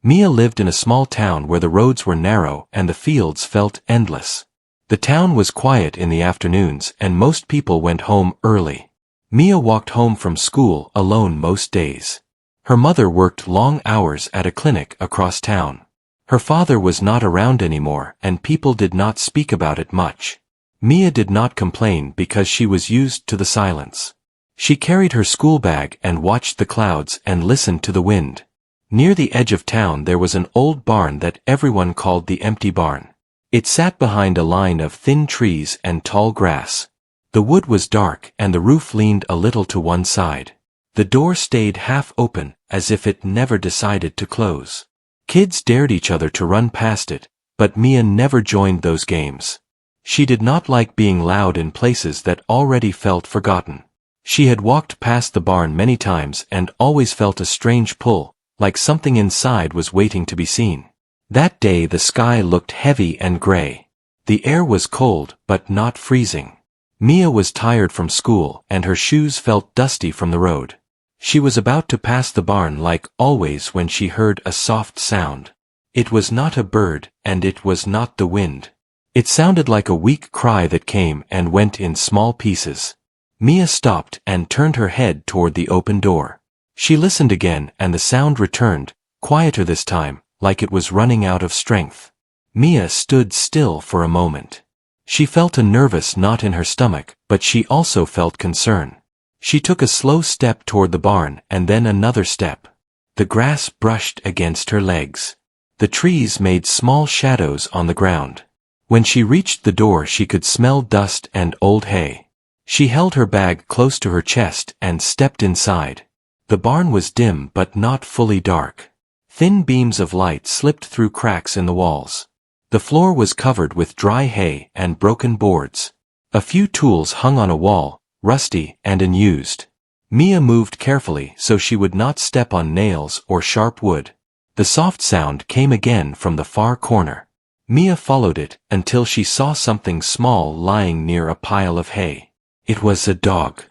Mia lived in a small town where the roads were narrow and the fields felt endless. The town was quiet in the afternoons and most people went home early. Mia walked home from school alone most days. Her mother worked long hours at a clinic across town. Her father was not around anymore and people did not speak about it much. Mia did not complain because she was used to the silence. She carried her school bag and watched the clouds and listened to the wind. Near the edge of town there was an old barn that everyone called the empty barn. It sat behind a line of thin trees and tall grass. The wood was dark and the roof leaned a little to one side. The door stayed half open, as if it never decided to close. Kids dared each other to run past it, but Mia never joined those games. She did not like being loud in places that already felt forgotten. She had walked past the barn many times and always felt a strange pull, like something inside was waiting to be seen. That day the sky looked heavy and gray. The air was cold, but not freezing. Mia was tired from school and her shoes felt dusty from the road. She was about to pass the barn like always when she heard a soft sound. It was not a bird, and it was not the wind. It sounded like a weak cry that came and went in small pieces. Mia stopped and turned her head toward the open door. She listened again and the sound returned, quieter this time, like it was running out of strength. Mia stood still for a moment. She felt a nervous knot in her stomach, but she also felt concern. She took a slow step toward the barn and then another step. The grass brushed against her legs. The trees made small shadows on the ground. When she reached the door she could smell dust and old hay. She held her bag close to her chest and stepped inside. The barn was dim but not fully dark. Thin beams of light slipped through cracks in the walls. The floor was covered with dry hay and broken boards. A few tools hung on a wall, rusty and unused. Mia moved carefully so she would not step on nails or sharp wood. The soft sound came again from the far corner. Mia followed it until she saw something small lying near a pile of hay. It was a dog.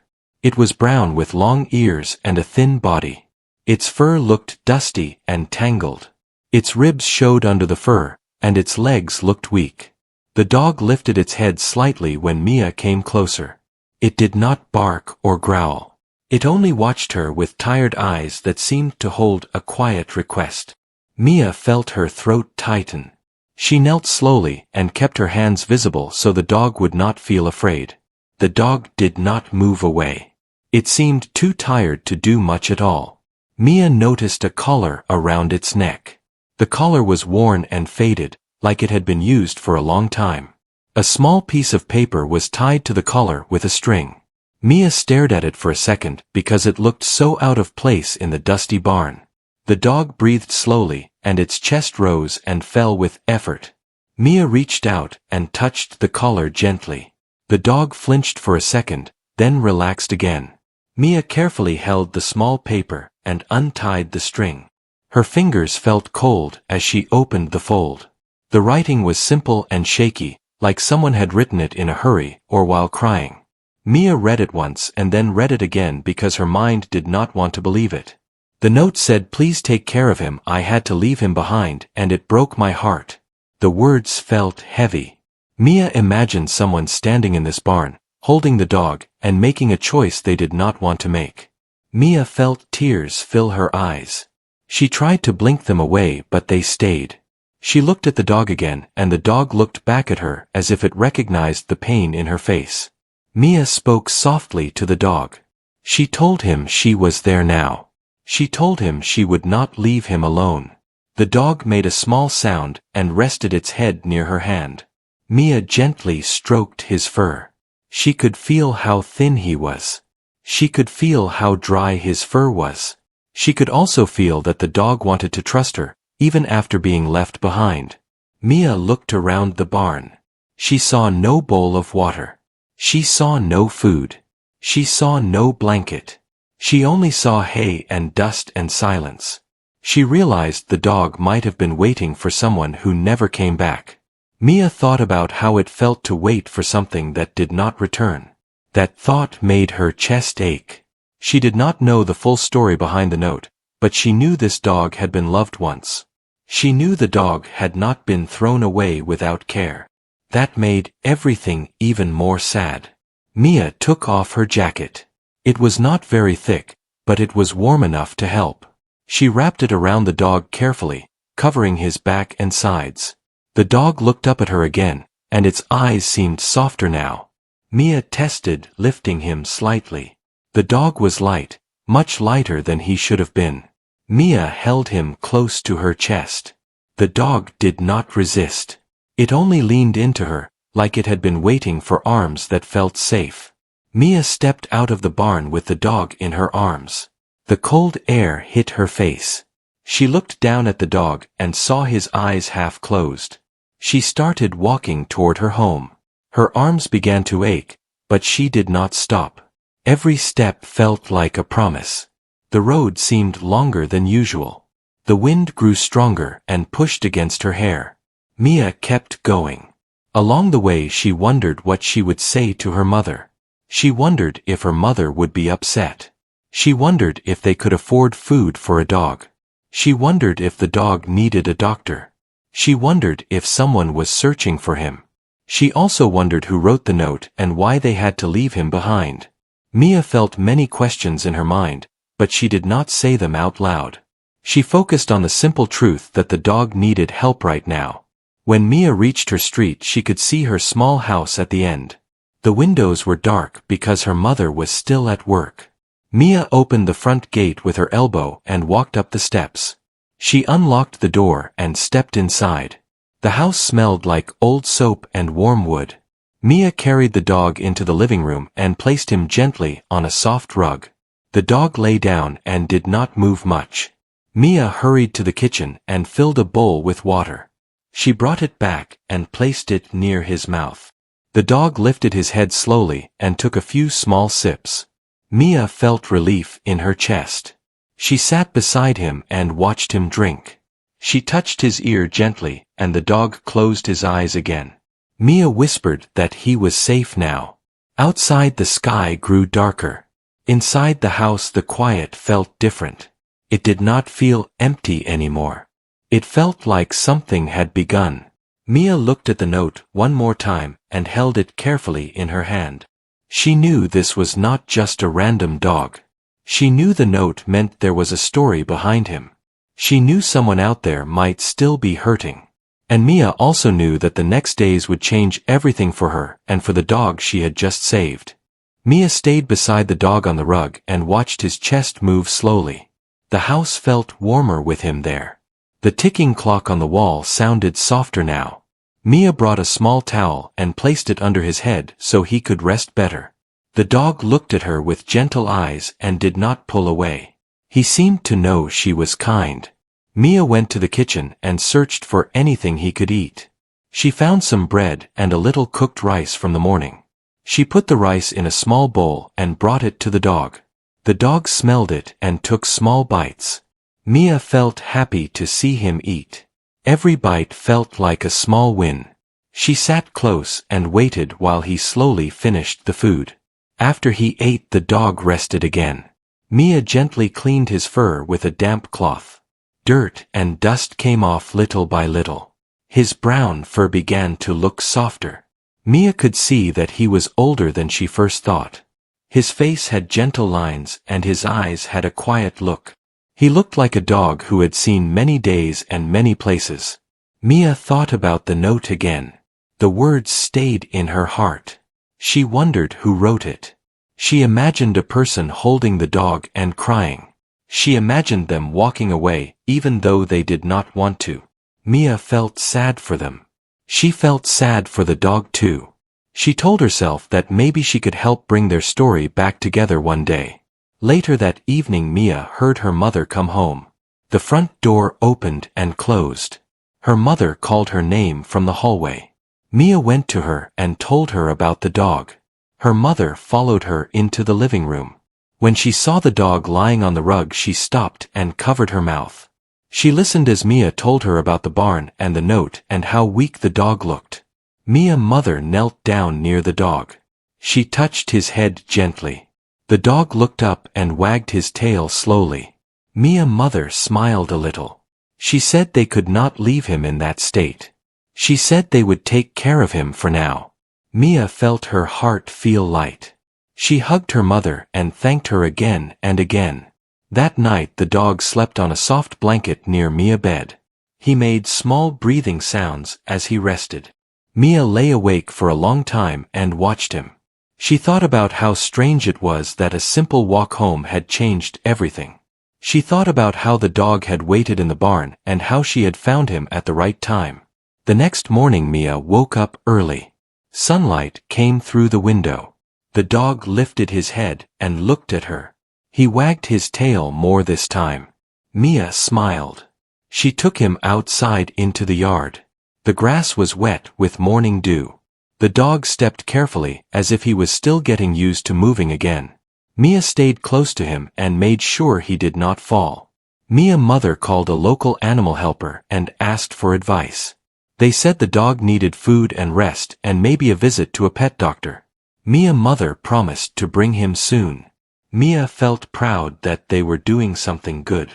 It was brown with long ears and a thin body. Its fur looked dusty and tangled. Its ribs showed under the fur, and its legs looked weak. The dog lifted its head slightly when Mia came closer. It did not bark or growl. It only watched her with tired eyes that seemed to hold a quiet request. Mia felt her throat tighten. She knelt slowly and kept her hands visible so the dog would not feel afraid. The dog did not move away. It seemed too tired to do much at all. Mia noticed a collar around its neck. The collar was worn and faded, like it had been used for a long time. A small piece of paper was tied to the collar with a string. Mia stared at it for a second because it looked so out of place in the dusty barn. The dog breathed slowly, and its chest rose and fell with effort. Mia reached out and touched the collar gently. The dog flinched for a second, then relaxed again. Mia carefully held the small paper and untied the string. Her fingers felt cold as she opened the fold. The writing was simple and shaky, like someone had written it in a hurry or while crying. Mia read it once and then read it again because her mind did not want to believe it. The note said, "Please take care of him, I had to leave him behind, and it broke my heart." The words felt heavy. Mia imagined someone standing in this barn, holding the dog, and making a choice they did not want to make. Mia felt tears fill her eyes. She tried to blink them away but they stayed. She looked at the dog again and the dog looked back at her as if it recognized the pain in her face. Mia spoke softly to the dog. She told him she was there now. She told him she would not leave him alone. The dog made a small sound and rested its head near her hand. Mia gently stroked his fur. She could feel how thin he was. She could feel how dry his fur was. She could also feel that the dog wanted to trust her, even after being left behind. Mia looked around the barn. She saw no bowl of water. She saw no food. She saw no blanket. She only saw hay and dust and silence. She realized the dog might have been waiting for someone who never came back. Mia thought about how it felt to wait for something that did not return. That thought made her chest ache. She did not know the full story behind the note, but she knew this dog had been loved once. She knew the dog had not been thrown away without care. That made everything even more sad. Mia took off her jacket. It was not very thick, but it was warm enough to help. She wrapped it around the dog carefully, covering his back and sides. The dog looked up at her again, and its eyes seemed softer now. Mia tested lifting him slightly. The dog was light, much lighter than he should have been. Mia held him close to her chest. The dog did not resist. It only leaned into her, like it had been waiting for arms that felt safe. Mia stepped out of the barn with the dog in her arms. The cold air hit her face. She looked down at the dog and saw his eyes half closed. She started walking toward her home. Her arms began to ache, but she did not stop. Every step felt like a promise. The road seemed longer than usual. The wind grew stronger and pushed against her hair. Mia kept going. Along the way she wondered what she would say to her mother. She wondered if her mother would be upset. She wondered if they could afford food for a dog. She wondered if the dog needed a doctor. She wondered if someone was searching for him. She also wondered who wrote the note and why they had to leave him behind. Mia felt many questions in her mind, but she did not say them out loud. She focused on the simple truth that the dog needed help right now. When Mia reached her street she could see her small house at the end. The windows were dark because her mother was still at work. Mia opened the front gate with her elbow and walked up the steps. She unlocked the door and stepped inside. The house smelled like old soap and warm wood. Mia carried the dog into the living room and placed him gently on a soft rug. The dog lay down and did not move much. Mia hurried to the kitchen and filled a bowl with water. She brought it back and placed it near his mouth. The dog lifted his head slowly and took a few small sips. Mia felt relief in her chest. She sat beside him and watched him drink. She touched his ear gently, and the dog closed his eyes again. Mia whispered that he was safe now. Outside the sky grew darker. Inside the house the quiet felt different. It did not feel empty anymore. It felt like something had begun. Mia looked at the note one more time and held it carefully in her hand. She knew this was not just a random dog. She knew the note meant there was a story behind him. She knew someone out there might still be hurting. And Mia also knew that the next days would change everything for her and for the dog she had just saved. Mia stayed beside the dog on the rug and watched his chest move slowly. The house felt warmer with him there. The ticking clock on the wall sounded softer now. Mia brought a small towel and placed it under his head so he could rest better. The dog looked at her with gentle eyes and did not pull away. He seemed to know she was kind. Mia went to the kitchen and searched for anything he could eat. She found some bread and a little cooked rice from the morning. She put the rice in a small bowl and brought it to the dog. The dog smelled it and took small bites. Mia felt happy to see him eat. Every bite felt like a small win. She sat close and waited while he slowly finished the food. After he ate, the dog rested again. Mia gently cleaned his fur with a damp cloth. Dirt and dust came off little by little. His brown fur began to look softer. Mia could see that he was older than she first thought. His face had gentle lines and his eyes had a quiet look. He looked like a dog who had seen many days and many places. Mia thought about the note again. The words stayed in her heart. She wondered who wrote it. She imagined a person holding the dog and crying. She imagined them walking away, even though they did not want to. Mia felt sad for them. She felt sad for the dog too. She told herself that maybe she could help bring their story back together one day. Later that evening Mia heard her mother come home. The front door opened and closed. Her mother called her name from the hallway. Mia went to her and told her about the dog. Her mother followed her into the living room. When she saw the dog lying on the rug she stopped and covered her mouth. She listened as Mia told her about the barn and the note and how weak the dog looked. Mia's mother knelt down near the dog. She touched his head gently. The dog looked up and wagged his tail slowly. Mia's mother smiled a little. She said they could not leave him in that state. She said they would take care of him for now. Mia felt her heart feel light. She hugged her mother and thanked her again and again. That night the dog slept on a soft blanket near Mia's bed. He made small breathing sounds as he rested. Mia lay awake for a long time and watched him. She thought about how strange it was that a simple walk home had changed everything. She thought about how the dog had waited in the barn and how she had found him at the right time. The next morning Mia woke up early. Sunlight came through the window. The dog lifted his head and looked at her. He wagged his tail more this time. Mia smiled. She took him outside into the yard. The grass was wet with morning dew. The dog stepped carefully as if he was still getting used to moving again. Mia stayed close to him and made sure he did not fall. Mia's mother called a local animal helper and asked for advice. They said the dog needed food and rest and maybe a visit to a pet doctor. Mia's mother promised to bring him soon. Mia felt proud that they were doing something good.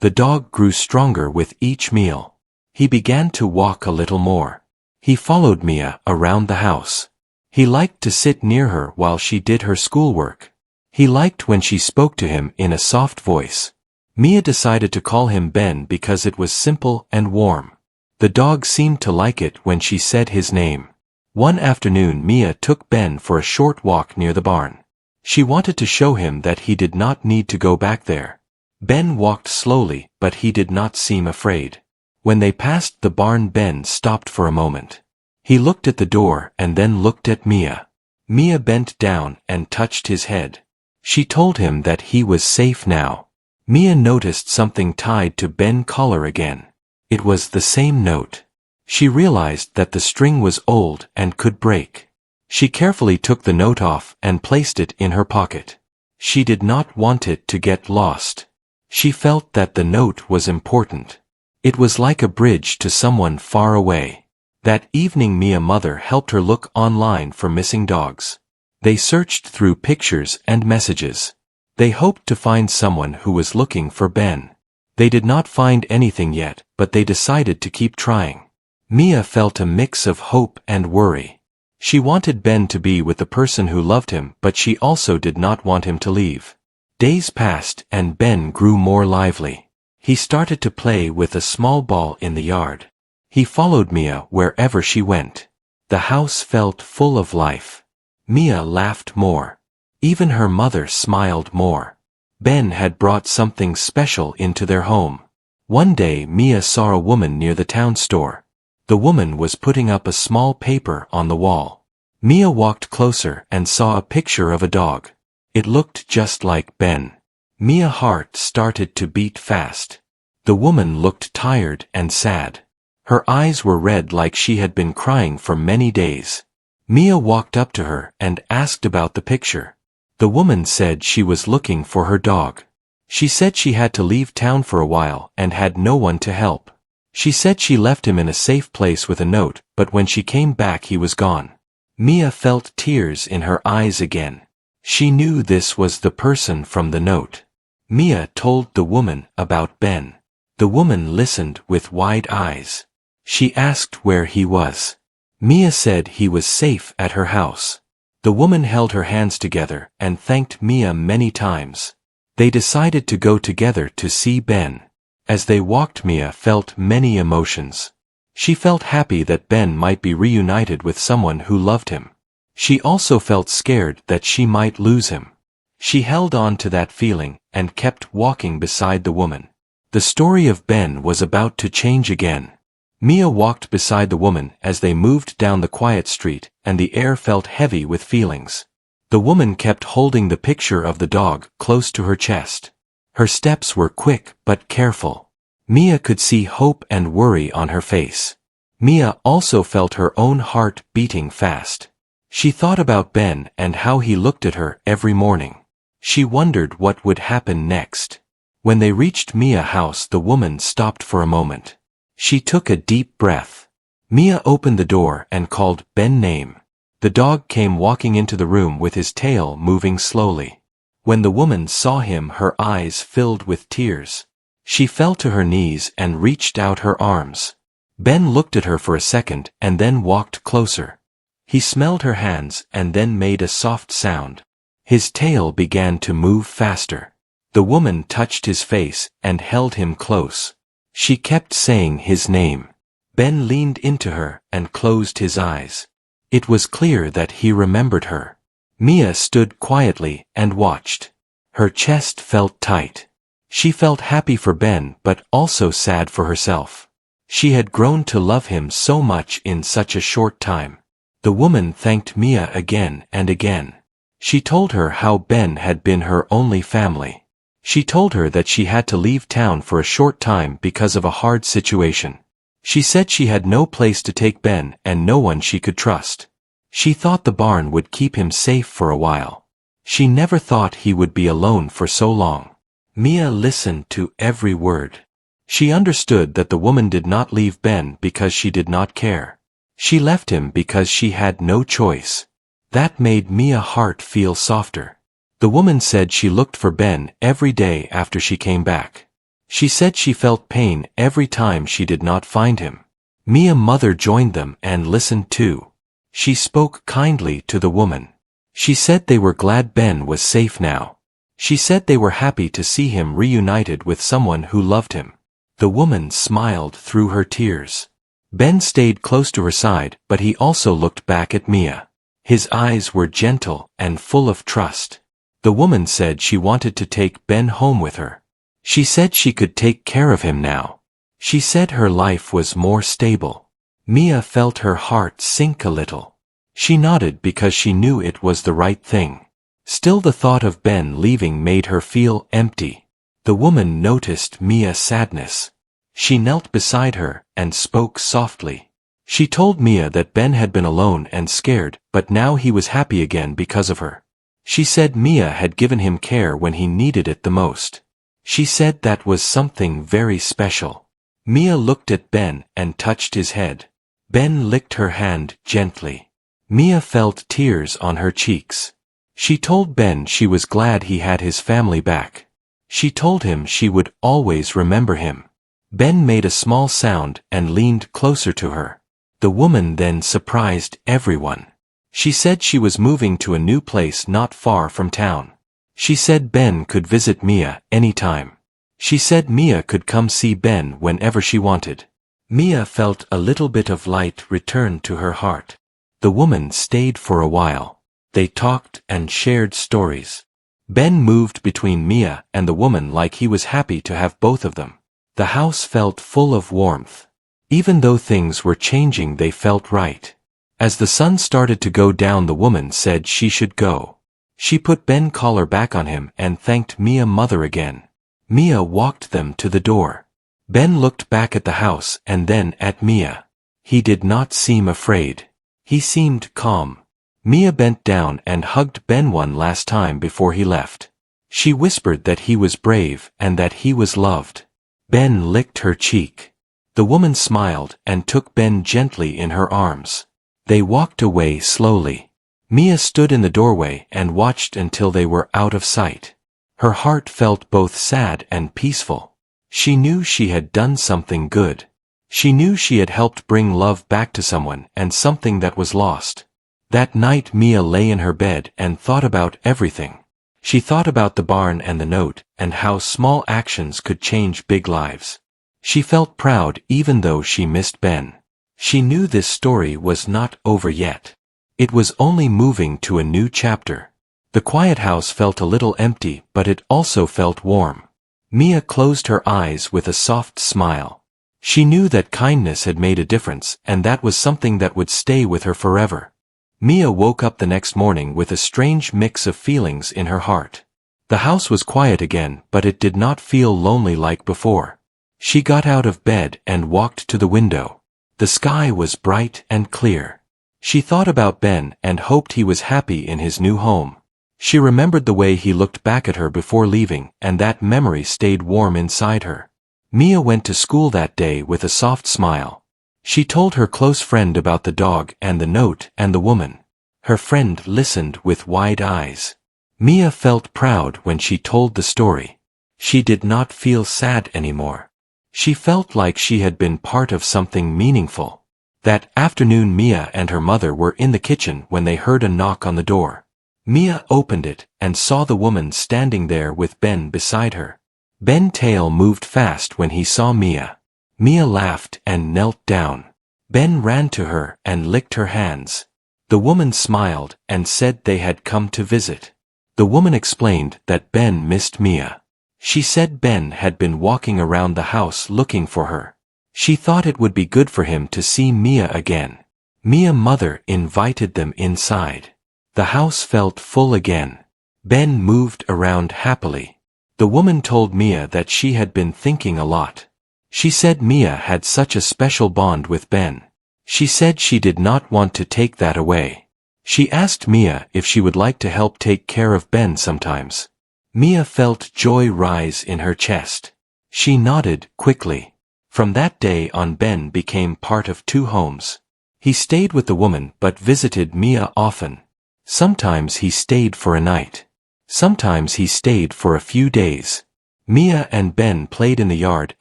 The dog grew stronger with each meal. He began to walk a little more. He followed Mia around the house. He liked to sit near her while she did her schoolwork. He liked when she spoke to him in a soft voice. Mia decided to call him Ben because it was simple and warm. The dog seemed to like it when she said his name. One afternoon Mia took Ben for a short walk near the barn. She wanted to show him that he did not need to go back there. Ben walked slowly, but he did not seem afraid. When they passed the barn, Ben stopped for a moment. He looked at the door and then looked at Mia. Mia bent down and touched his head. She told him that he was safe now. Mia noticed something tied to Ben's collar again. It was the same note. She realized that the string was old and could break. She carefully took the note off and placed it in her pocket. She did not want it to get lost. She felt that the note was important. It was like a bridge to someone far away. That evening Mia's mother helped her look online for missing dogs. They searched through pictures and messages. They hoped to find someone who was looking for Ben. They did not find anything yet, but they decided to keep trying. Mia felt a mix of hope and worry. She wanted Ben to be with the person who loved him, but she also did not want him to leave. Days passed and Ben grew more lively. He started to play with a small ball in the yard. He followed Mia wherever she went. The house felt full of life. Mia laughed more. Even her mother smiled more. Ben had brought something special into their home. One day Mia saw a woman near the town store. The woman was putting up a small paper on the wall. Mia walked closer and saw a picture of a dog. It looked just like Ben. Mia's heart started to beat fast. The woman looked tired and sad. Her eyes were red like she had been crying for many days. Mia walked up to her and asked about the picture. The woman said she was looking for her dog. She said she had to leave town for a while and had no one to help. She said she left him in a safe place with a note, but when she came back he was gone. Mia felt tears in her eyes again. She knew this was the person from the note. Mia told the woman about Ben. The woman listened with wide eyes. She asked where he was. Mia said he was safe at her house. The woman held her hands together and thanked Mia many times. They decided to go together to see Ben. As they walked, Mia felt many emotions. She felt happy that Ben might be reunited with someone who loved him. She also felt scared that she might lose him. She held on to that feeling and kept walking beside the woman. The story of Ben was about to change again. Mia walked beside the woman as they moved down the quiet street, and the air felt heavy with feelings. The woman kept holding the picture of the dog close to her chest. Her steps were quick but careful. Mia could see hope and worry on her face. Mia also felt her own heart beating fast. She thought about Ben and how he looked at her every morning. She wondered what would happen next. When they reached Mia's house, the woman stopped for a moment. She took a deep breath. Mia opened the door and called Ben's name. The dog came walking into the room with his tail moving slowly. When the woman saw him, her eyes filled with tears. She fell to her knees and reached out her arms. Ben looked at her for a second and then walked closer. He smelled her hands and then made a soft sound. His tail began to move faster. The woman touched his face and held him close. She kept saying his name. Ben leaned into her and closed his eyes. It was clear that he remembered her. Mia stood quietly and watched. Her chest felt tight. She felt happy for Ben but also sad for herself. She had grown to love him so much in such a short time. The woman thanked Mia again and again. She told her how Ben had been her only family. She told her that she had to leave town for a short time because of a hard situation. She said she had no place to take Ben and no one she could trust. She thought the barn would keep him safe for a while. She never thought he would be alone for so long. Mia listened to every word. She understood that the woman did not leave Ben because she did not care. She left him because she had no choice. That made Mia's heart feel softer. The woman said she looked for Ben every day after she came back. She said she felt pain every time she did not find him. Mia's mother joined them and listened too. She spoke kindly to the woman. She said they were glad Ben was safe now. She said they were happy to see him reunited with someone who loved him. The woman smiled through her tears. Ben stayed close to her side, but he also looked back at Mia. His eyes were gentle and full of trust. The woman said she wanted to take Ben home with her. She said she could take care of him now. She said her life was more stable. Mia felt her heart sink a little. She nodded because she knew it was the right thing. Still, the thought of Ben leaving made her feel empty. The woman noticed Mia's sadness. She knelt beside her and spoke softly. She told Mia that Ben had been alone and scared, but now he was happy again because of her. She said Mia had given him care when he needed it the most. She said that was something very special. Mia looked at Ben and touched his head. Ben licked her hand gently. Mia felt tears on her cheeks. She told Ben she was glad he had his family back. She told him she would always remember him. Ben made a small sound and leaned closer to her. The woman then surprised everyone. She said she was moving to a new place not far from town. She said Ben could visit Mia anytime. She said Mia could come see Ben whenever she wanted. Mia felt a little bit of light return to her heart. The woman stayed for a while. They talked and shared stories. Ben moved between Mia and the woman like he was happy to have both of them. The house felt full of warmth. Even though things were changing, they felt right. As the sun started to go down, the woman said she should go. She put Ben's collar back on him and thanked Mia's mother again. Mia walked them to the door. Ben looked back at the house and then at Mia. He did not seem afraid. He seemed calm. Mia bent down and hugged Ben one last time before he left. She whispered that he was brave and that he was loved. Ben licked her cheek. The woman smiled and took Ben gently in her arms. They walked away slowly. Mia stood in the doorway and watched until they were out of sight. Her heart felt both sad and peaceful. She knew she had done something good. She knew she had helped bring love back to someone and something that was lost. That night Mia lay in her bed and thought about everything. She thought about the barn and the note, and how small actions could change big lives. She felt proud even though she missed Ben. She knew this story was not over yet. It was only moving to a new chapter. The quiet house felt a little empty, but it also felt warm. Mia closed her eyes with a soft smile. She knew that kindness had made a difference, and that was something that would stay with her forever. Mia woke up the next morning with a strange mix of feelings in her heart. The house was quiet again, but it did not feel lonely like before. She got out of bed and walked to the window. The sky was bright and clear. She thought about Ben and hoped he was happy in his new home. She remembered the way he looked back at her before leaving, and that memory stayed warm inside her. Mia went to school that day with a soft smile. She told her close friend about the dog and the note and the woman. Her friend listened with wide eyes. Mia felt proud when she told the story. She did not feel sad anymore. She felt like she had been part of something meaningful. That afternoon Mia and her mother were in the kitchen when they heard a knock on the door. Mia opened it and saw the woman standing there with Ben beside her. Ben's tail moved fast when he saw Mia. Mia laughed and knelt down. Ben ran to her and licked her hands. The woman smiled and said they had come to visit. The woman explained that Ben missed Mia. She said Ben had been walking around the house looking for her. She thought it would be good for him to see Mia again. Mia's mother invited them inside. The house felt full again. Ben moved around happily. The woman told Mia that she had been thinking a lot. She said Mia had such a special bond with Ben. She said she did not want to take that away. She asked Mia if she would like to help take care of Ben sometimes. Mia felt joy rise in her chest. She nodded quickly. From that day on, Ben became part of two homes. He stayed with the woman but visited Mia often. Sometimes he stayed for a night. Sometimes he stayed for a few days. Mia and Ben played in the yard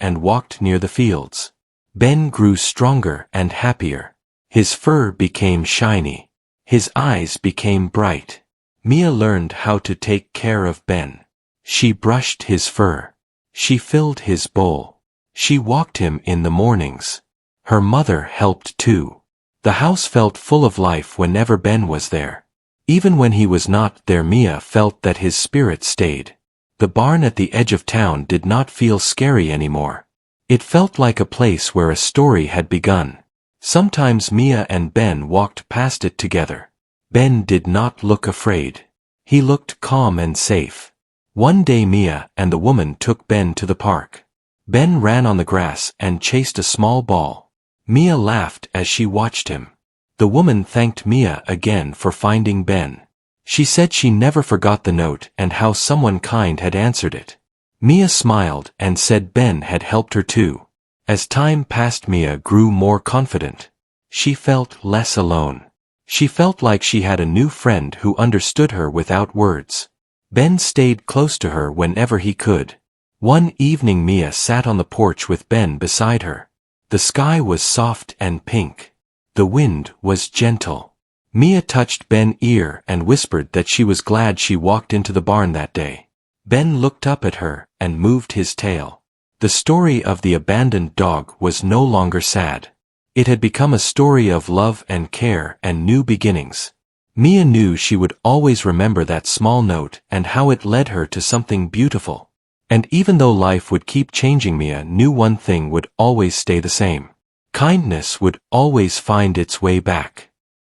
and walked near the fields. Ben grew stronger and happier. His fur became shiny. His eyes became bright. Mia learned how to take care of Ben. She brushed his fur. She filled his bowl. She walked him in the mornings. Her mother helped too. The house felt full of life whenever Ben was there. Even when he was not there, Mia felt that his spirit stayed. The barn at the edge of town did not feel scary anymore. It felt like a place where a story had begun. Sometimes Mia and Ben walked past it together. Ben did not look afraid. He looked calm and safe. One day Mia and the woman took Ben to the park. Ben ran on the grass and chased a small ball. Mia laughed as she watched him. The woman thanked Mia again for finding Ben. She said she never forgot the note and how someone kind had answered it. Mia smiled and said Ben had helped her too. As time passed, Mia grew more confident. She felt less alone. She felt like she had a new friend who understood her without words. Ben stayed close to her whenever he could. One evening Mia sat on the porch with Ben beside her. The sky was soft and pink. The wind was gentle. Mia touched Ben's ear and whispered that she was glad she walked into the barn that day. Ben looked up at her and moved his tail. The story of the abandoned dog was no longer sad. It had become a story of love and care and new beginnings. Mia knew she would always remember that small note and how it led her to something beautiful. And even though life would keep changing, Mia knew one thing would always stay the same. Kindness would always find its way back.